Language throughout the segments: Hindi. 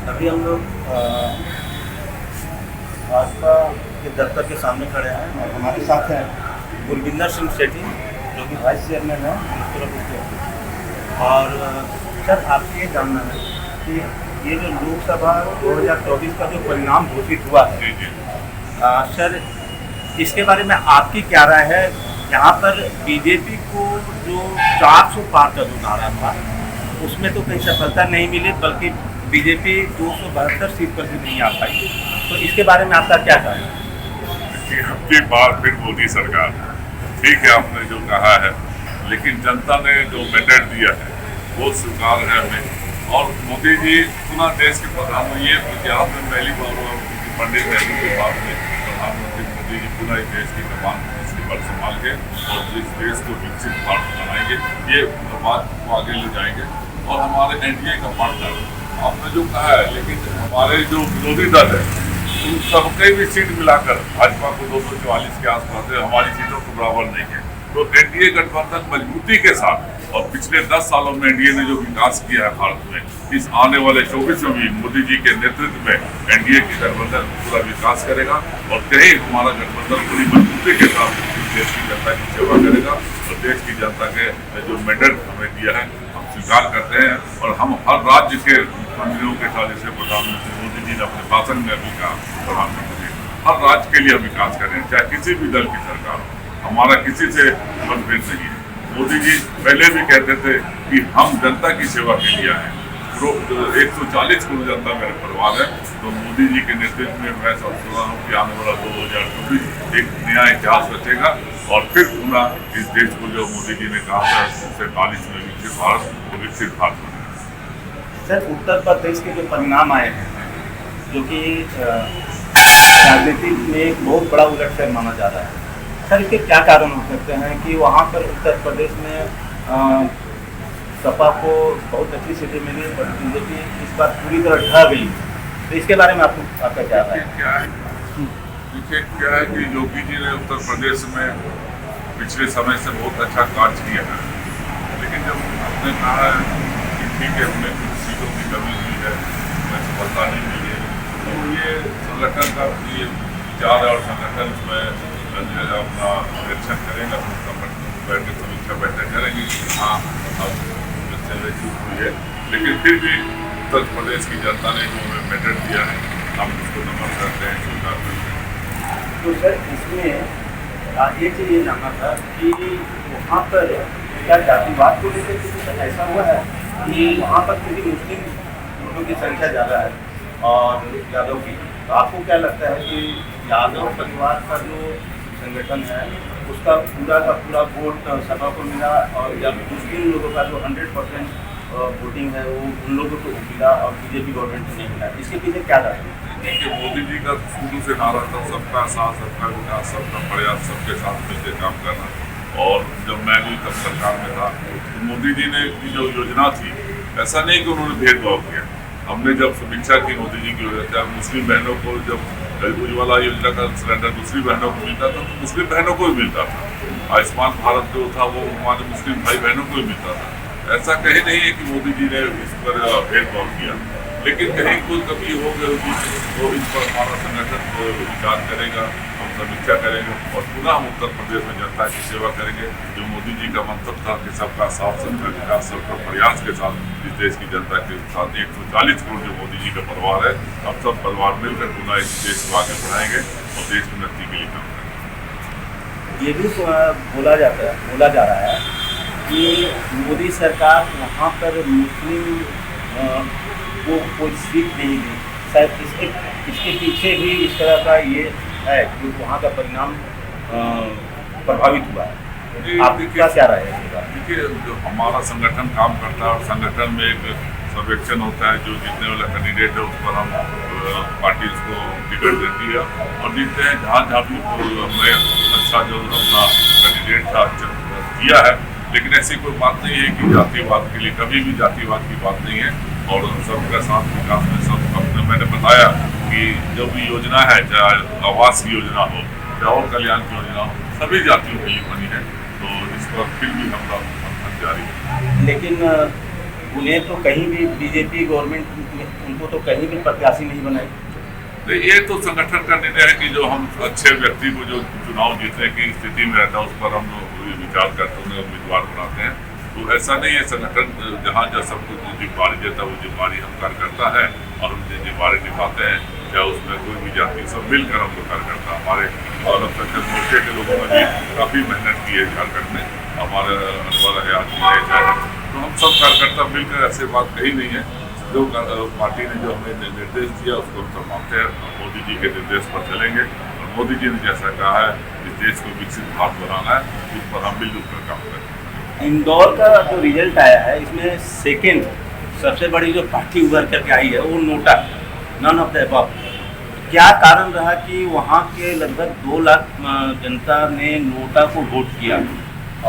अभी हम लोग भाजपा के दफ्तर के सामने खड़े हैं और हमारे साथ हैं गुरविंदर सिंह सेठी जो कि वाइस चेयरमैन है और सर आपसे ये जानना है कि ये जो लोकसभा 2024 का जो परिणाम घोषित हुआ है सर इसके बारे में आपकी क्या राय है। यहाँ पर बीजेपी को जो 400 पार का जो नारा था उसमें तो कहीं सफलता नहीं मिली, बल्कि बीजेपी 272 सीट पर भी नहीं आ पाई, तो इसके बारे में आपका क्या कहना है। अब की बार फिर मोदी सरकार, ठीक है आपने जो कहा है, लेकिन जनता ने जो मैंडेट दिया है वो स्वीकार है हमें। और मोदी जी पुनः देश के प्रधानमंत्री, ये इतिहास में पहली बार हुआ पंडित नेहरू के बाद में प्रधानमंत्री मोदी जी पुनः इस देश की कमान पर संभाल के और इस देश को विकसित भारत बनाएंगे, ये बात को आगे ले जाएंगे। और हमारे एनडीए का पार्टनर आपने जो कहा है, लेकिन हमारे जो विरोधी दल है उन सबके भी सीट मिलाकर भाजपा को 244 के आसपास है, हमारी सीटों को बराबर नहीं है। तो एनडीए गठबंधन मजबूती के साथ और पिछले 10 सालों में एनडीए ने जो विकास किया है भारत में, इस आने वाले 24 में भी मोदी जी के नेतृत्व में एनडीए की गठबंधन पूरा विकास करेगा और कहीं हमारा गठबंधन पूरी मजबूती के साथ देश की जनता की सेवा करेगा। और देश की जनता के जो मैंडेट हमें दिया है हम स्वीकार करते हैं और हम हर राज्य के मंत्रियों के साथ, जैसे प्रधानमंत्री मोदी जी ने अपने भाषण में भी कहा, प्रधानमंत्री हर राज्य के लिए हम विकास करें, चाहे किसी भी दल की सरकार हो, हमारा किसी से मतभेद नहीं है। मोदी जी पहले भी कहते थे कि हम जनता की सेवा के लिए आए, 140 करोड़ जनता मेरे परिवार है। तो मोदी जी के नेतृत्व में मैं समझता हूँ कि आने वाला 2024 एक नया इतिहास रचेगा और फिर पुनः इस देश को जो मोदी जी ने कहा था 47 में विकसित भारत, वो विकसित भारत बनेगा। सर उत्तर प्रदेश के जो परिणाम आए हैं जो कि राजनीति में एक बहुत बड़ा उलटफेर माना जा रहा है, सर इसके क्या कारण हो सकते हैं कि वहाँ पर उत्तर प्रदेश में सपा को बहुत अच्छी सीटें मिली और बीजेपी इस बार पूरी तरह ढह गई, तो इसके बारे में आपका क्या राय है। देखिए क्या है कि योगी जी ने उत्तर प्रदेश में पिछले समय से बहुत अच्छा कार्य किया है, लेकिन जब आपने कहा है कि ठीक है हमें कुछ सीटों की कमी हुई है, हमें सफलता नहीं मिली है, तो ये संगठन का ये विचार है और संगठन इसमें अपना निरीक्षण करेगा, बैठ के समीक्षा बैठक करेंगे कि हाँ अब चूक हुई है, लेकिन फिर भी उत्तर प्रदेश की जनता ने जो हमें मैंडेट दिया है हम उसको नमन करते हैं, स्वीकार करते हैं। तो सर इसमें एक चीज़ ये जानना था कि वहाँ पर क्या जातिवाद को लेकर कुछ ऐसा हुआ है कि वहाँ पर क्योंकि मुस्लिम लोगों की संख्या ज़्यादा है और यादव की, तो आपको क्या लगता है कि यादव परिवार का जो संगठन है उसका पूरा वोट सपा को मिला और या मुस्लिम लोगों का जो 100% वोटिंग है वो उन लोगों को मिला और बीजेपी गवर्नमेंट को नहीं मिला, इसके पीछे क्या रहा है। देखिए मोदी जी का शुरू से नारा था सबका साथ सबका विकास, सबका प्रयास, सबके साथ मिलकर काम करना। और जब मैं भी तब सरकार में था तो मोदी जी ने की जो योजना थी, ऐसा नहीं कि उन्होंने भेदभाव किया, हमने जब समीक्षा की मोदी जी की योजना, मुस्लिम बहनों को जब उज्ज्वला योजना का सिलेंडर दूसरी बहनों को मिलता था तो मुस्लिम बहनों को भी मिलता था, आयुष्मान भारत जो था वो हमारे मुस्लिम भाई बहनों को भी मिलता था। ऐसा कहीं नहीं है कि मोदी जी ने इस पर भेदभाव किया, लेकिन कहीं कोई कमी हो गई होगी तो इस पर हमारा संगठन विचार करेगा, हम समीक्षा करेंगे और पुनः हम उत्तर प्रदेश में जनता की सेवा करेंगे। जो मोदी जी का मंतव्य था कि सबका साथ, सबका विकास, सबका प्रयास के साथ इस देश की जनता के साथ 140 करोड़ जो मोदी जी का परिवार है, हम सब परिवार मिलकर पुनः इस देश को आगे बढ़ाएंगे और देश की उन्नति के लिए काम करेंगे। ये भी बोला जा रहा है कि मोदी सरकार वहाँ पर मुस्लिम को कोई सीट नहीं दी, शायद इसके पीछे भी इस तरह का ये है कि वहाँ का परिणाम प्रभावित हुआ है। आपका क्या राय है। देखिए जो हमारा संगठन काम करता है और संगठन में एक सर्वेक्षण होता है, जो जीतने वाला कैंडिडेट है उस पर हम पार्टी उसको टिकट देती है और जीतते हैं। जहाँ भी हमने अच्छा जो अपना कैंडिडेट था किया है, लेकिन ऐसी कोई बात नहीं है कि जातिवाद के लिए, कभी भी जातिवाद की बात नहीं है। और सबका साथ विकास में सब अपने, मैंने बताया कि जो भी योजना है, चाहे आवास की योजना हो, चाहे और कल्याण की योजना हो, सभी जातियों के लिए बनी है, तो इस पर फिर भी हमारा मंथन जारी है। लेकिन उन्हें तो कहीं भी बीजेपी गवर्नमेंट उनको तो कहीं भी प्रत्याशी नहीं बनाई। तो ये तो संगठन का निर्णय है कि जो हम अच्छे व्यक्ति को जो चुनाव जीतने की स्थिति में रहता है उस पर हम लोग विचार करते हैं, उन्हें उम्मीदवार बनाते हैं। तो ऐसा नहीं है, संगठन जहाँ जहाँ सब कुछ जिम्मेवारी देता है वो जिम्मेवारी हम कार्यकर्ता है और हम जिम्मेवारी निभाते हैं, चाहे उसमें कोई भी जाति सब मिलकर हम लोग कार्यकर्ता। हमारे अल्पसंख्यक मोर्चे के लोगों ने भी काफ़ी मेहनत की है झारखंड में, हमारे अनवर हयात जी है, तो हम सब कार्यकर्ता मिलकर ऐसे बात कही नहीं है। जो पार्टी ने जो हमें निर्देश दिया उसको हम सब मानते हैं, मोदी जी के निर्देश पर चलेंगे और मोदी जी ने जैसा कहा है इस देश को विकसित भारत बनाना है उस पर हम मिलजुल कर काम करेंगे। इंदौर का जो रिजल्ट आया है इसमें सेकेंड सबसे बड़ी जो पार्टी उभर करके आई है वो NOTA, none of the above. क्या कारण रहा कि वहाँ के लगभग 2 लाख जनता ने नोटा को वोट किया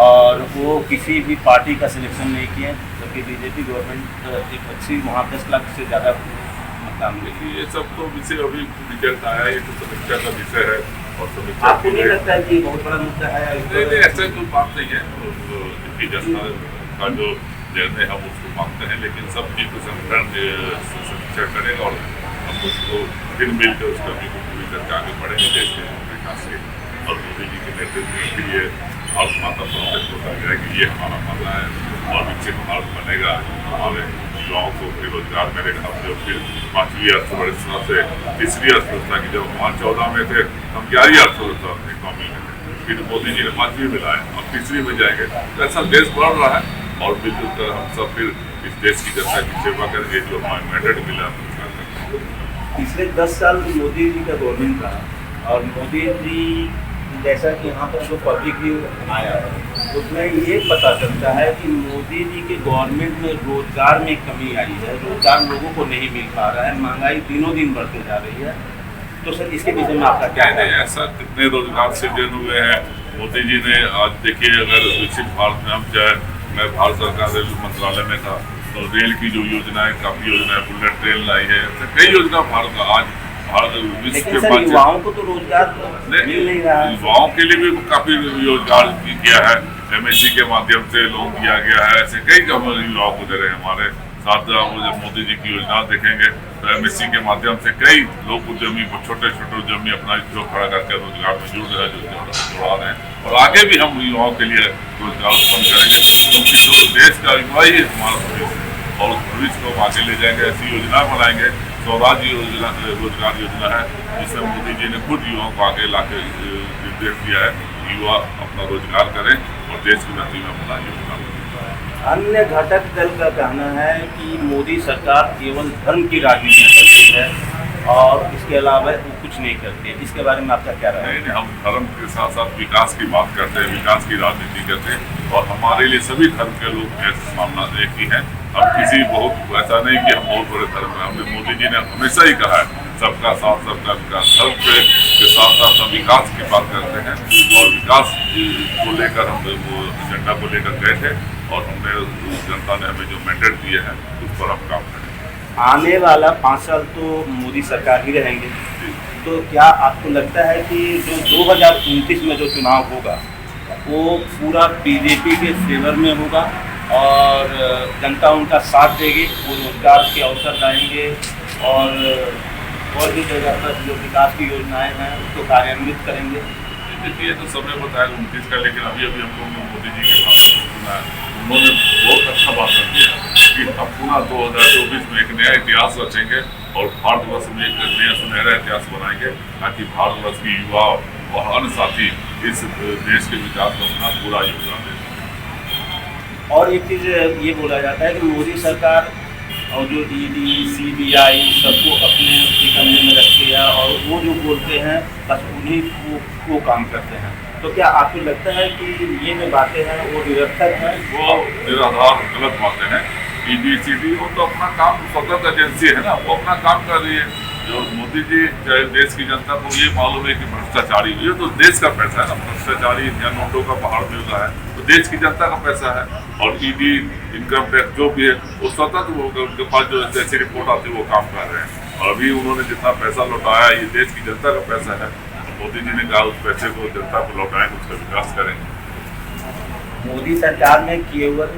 और वो किसी भी पार्टी का सिलेक्शन नहीं किया, जबकि बीजेपी गवर्नमेंट एक अच्छी वहाँ 10 लाख से ज़्यादा मतदान मिली। ये सब तो विषय अभी रिजल्ट आया, ये तो समीक्षा का विषय है और समीक्षा आपको नहीं लगता है कि बहुत बड़ा मुद्दा है? नहीं, ऐसा कोई बात नहीं है, जनता का जो निर्णय हम उसको मानते हैं, लेकिन सब चीज को संगठन समीक्षा करेगा और हम उसको फिर मिलकर उसका भी पूरी करके आगे बढ़ेंगे देश के विकास के। और मोदी जी के नेतृत्व में ये भारत माता प्रोजेक्ट होता है कि ये हमारा मानना है और विकसित भारत बनेगा, हमारे युवाओं को फिर रोजगार मिलेगा। हम जो फिर 5वीं अर्थव्यवस्था से 3री अर्थव्यवस्था की, जब वहाँ 14 में थे हम 11वीं अर्थव्यवस्था इकोनॉमी में थे, फिर मोदी जी ने 5वीं में लाए और 3री में जाएंगे। तो ऐसा देश बढ़ रहा है और मिलजुल कर हम सब फिर इस देश की जनता की सेवा करेंगे, जो हमारे मैंडेट मिला। पिछले 10 साल मोदी जी का गवर्नमेंट रहा और मोदी जी जैसा कि यहाँ पर जो पब्लिक व्यू आया है उसमें ये पता चलता है कि मोदी जी के गवर्नमेंट में रोजगार में कमी आई है, रोजगार लोगों को नहीं मिल पा रहा है, महंगाई दिनों दिन बढ़ते जा रही है। तो सर इसके विषय में आपका क्या है? ऐसा कितने रोजगार सृजन हुए हैं मोदी जी ने। आज देखिए, अगर विकसित भारत में हम चाहे, मैं भारत सरकार रेल मंत्रालय में था तो रेल की जो योजनाएं, काफी योजनाएं, बुलेट ट्रेन लाई है, कई योजना भारत आज भारत विश्व के 5 युवाओं को तो रोजगार मिल नहीं रहा है। युवाओं के लिए भी काफी रोजगार किया है, MSc के माध्यम से लोन दिया गया है, ऐसे कई युवाओं को दे रहे हैं। हमारे साथ वो जब मोदी जी की योजना देखेंगे तो MSc के माध्यम से कई लोग उद्यमी, छोटे छोटे उद्यमी अपना जो खड़ा करके रोजगार में जुड़ रहे हैं, जुड़ा रहे हैं और आगे भी हम युवाओं के लिए रोजगार उत्पन्न करेंगे, क्योंकि जो देश का युवा ही हमारा भविष्य है और उस भविष्य को हम आगे ले जाएंगे। ऐसी योजना बनाएंगे, स्वराज योजना रोजगार योजना है जिसमें मोदी जी ने खुद युवाओं को आगे ला के निर्देश दिया है, युवा अपना रोजगार करें और देश की उन्नति में अपना योगदान दें। अन्य घटक दल का कहना है कि मोदी सरकार केवल धर्म की राजनीति करती है और इसके अलावा वो कुछ नहीं करती है। इसके बारे में आपका क्या राय है? नहीं, हम धर्म के साथ साथ विकास की बात करते हैं, विकास की राजनीति करते हैं और हमारे लिए सभी धर्म के लोग ऐसा मामला एक ही है। हम किसी बहुत ऐसा नहीं कि हम बहुत बड़े धर्म हैं, हमने मोदी जी ने हमेशा ही कहा है सबका साथ सबका विकास। धर्म के साथ साथ हम विकास की बात करते हैं और विकास को लेकर हम वो एजेंडा को लेकर गए थे और हमने जनता ने हमें जो मैंडेट दिए हैं उस पर हम काम करें। आने वाला 5 साल तो मोदी सरकार ही रहेंगे, तो क्या आपको लगता है कि जो 2029 में जो चुनाव होगा वो पूरा बीजेपी के फेवर में होगा और जनता उनका साथ देगी, वो रोजगार के अवसर लाएंगे और भी जगह पर जो विकास की योजनाएं हैं उसको कार्यान्वित करेंगे? देखिए, तो समय बताया 29 का, लेकिन अभी अभी हम लोगों ने मोदी जी के भाषण को सुना है, उन्होंने बहुत अच्छा भाषण दिया कि हम पुनः 2024 में एक नया इतिहास रचेंगे और भारतवर्ष में एक नया सुनहरा इतिहास बनाएंगे ताकि भारतवर्ष की युवा और अन्य साथी इस देश के विकास में अपना पूरा योगदान दें। और एक चीज़ ये बोला जाता है कि मोदी सरकार और जो ED, CBI सबको अपने कमरे में रखती है और वो जो बोलते हैं बस उन्हीं वो काम करते हैं। तो क्या आपको लगता है कि ये जो बातें हैं वो निरर्थक हैं? वो निराधार गलत बातें हैं। ED, CD वो तो अपना काम, स्वतंत्र एजेंसी है ना, वो अपना काम कर रही है। जो मोदी जी चाहे देश की जनता को ये मालूम है कि भ्रष्टाचारी, ये तो देश का पैसा है ना, भ्रष्टाचारी या नोटों का पहाड़ मिल रहा है तो देश की जनता का पैसा है। और ED, इनकम टैक्स जो भी है वो स्वतंत्र, उनके पास जो जैसी रिपोर्ट आती है वो काम कर रहे हैं और अभी उन्होंने जितना पैसा लौटाया ये देश की जनता का पैसा है। मोदी जी ने कहा उस पैसे को जनता को लौटाएंगे, उसका विकास करेंगे। मोदी सरकार में केवल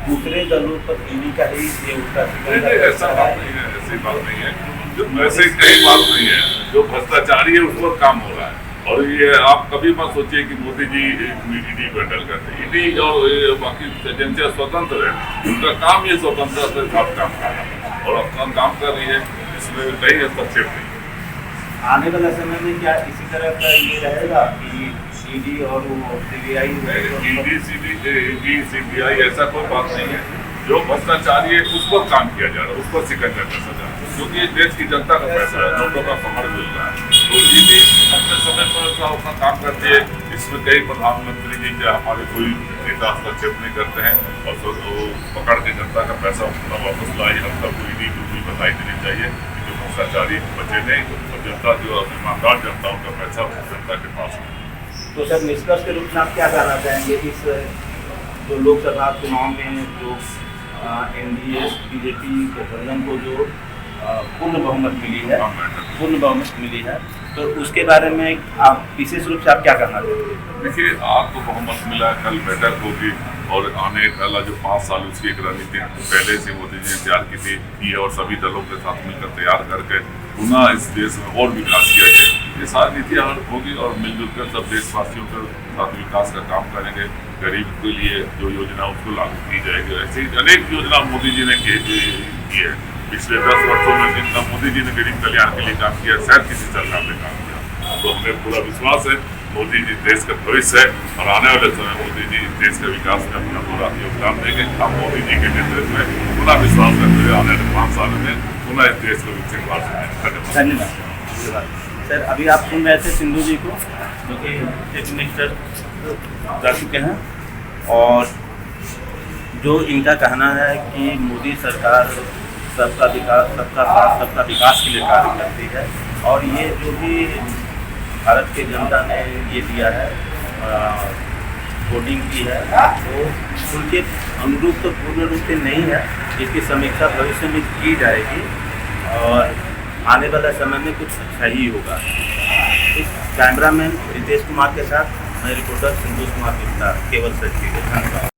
दूसरे दलों पर ईडी का ही ये उसका नहीं नहीं, ऐसा बात नहीं है, ऐसी बात नहीं है, जो ऐसे कई बात नहीं है, जो भ्रष्टाचारी है उस पर काम हो रहा है। और ये आप कभी मत सोचिए कि मोदी जी ईडी को हैंडल करते हैं। ईडी और बाकी एजेंसियां स्वतंत्र है, उनका काम ये स्वतंत्रता से साथ काम करना और अपना काम कर रही है, इसमें कहीं हस्तक्षेप नहीं। आने वाला समय में क्या इसी तरह का ये रहेगा कि ईडी और वो सीबीआई ईडी सीबीआई ऐसा कोई बात नहीं है। जो भ्रष्टाचारी है उस पर काम किया जा रहा है, उस पर शिकंजा कसा जा रहा है, क्योंकि ये देश की जनता का पैसा है, नोटों का फंड मिल रहा है। तो ईडी अपने समय पर अपना काम करती है। इसमें कई प्रधानमंत्री जी या हमारे कोई नेता हस्तक्षेप नहीं करते हैं और वो पकड़ के जनता का पैसा अपना वापस लाई। हम सबको ईडी को भी बधाई देनी चाहिए कि जो भ्रष्टाचारी बचे नहीं, तो जनता जो ईमानदार जनता उनका पैसा जनता के पास है। तो सर निष्कर्ष के रूप में आप क्या कहना चाहेंगे इस जो लोकसभा चुनाव में जो एनडीए बीजेपी गठबंधन को जो पूर्ण बहुमत मिली है, तो उसके बारे में आप विशेष रूप से आप क्या कहना चाहेंगे? देखिए, आज तो बहुमत मिला, कल बैठक होगी और आने वाला जो 5 साल उसकी एक रणनीति पहले से मोदी जी ने तैयार की थी और सभी दलों के साथ मिलकर तैयार करके पुनः इस देश में और विकास किया जाए। ये सारी नीतियाँ होगी और मिलजुल कर सब देशवासियों के साथ विकास का काम करेंगे। गरीब के लिए जो योजना उसको लागू की जाएगी। ऐसी अनेक योजना मोदी जी ने की है। पिछले 10 वर्षों में जितना मोदी जी ने गरीब कल्याण के लिए काम किया, शायद किसी सरकार ने काम किया। तो हमें पूरा विश्वास है मोदी जी देश का भविष्य है और आने वाले समय मोदी जी देश के विकास में अपना पूरा योगदान देंगे। हम मोदी जी के नेतृत्व में पूरा विश्वास करते हुए आने वाले 5 साल में पुनः इस देश को विकसित बनाएंगे। धन्यवाद सर। अभी आप सुन रहे थे सिंधु जी को, जो कि चीफ मिनिस्टर जा चुके हैं, और जो इनका कहना है कि मोदी सरकार सबका विकास, सबका साथ, सबका विकास के लिए कार्य करती है। और ये जो भी भारत की जनता ने ये दिया है, वोटिंग की है, वो उनके अनुरूप तो पूर्ण रूप से नहीं है। इसकी समीक्षा भविष्य में की जाएगी और आने वाला समय में कुछ अच्छा ही होगा। इस कैमरामैन रितेश कुमार के साथ मैं रिपोर्टर संतोष कुमार गुप्ता, केवल सच के। धन्यवाद।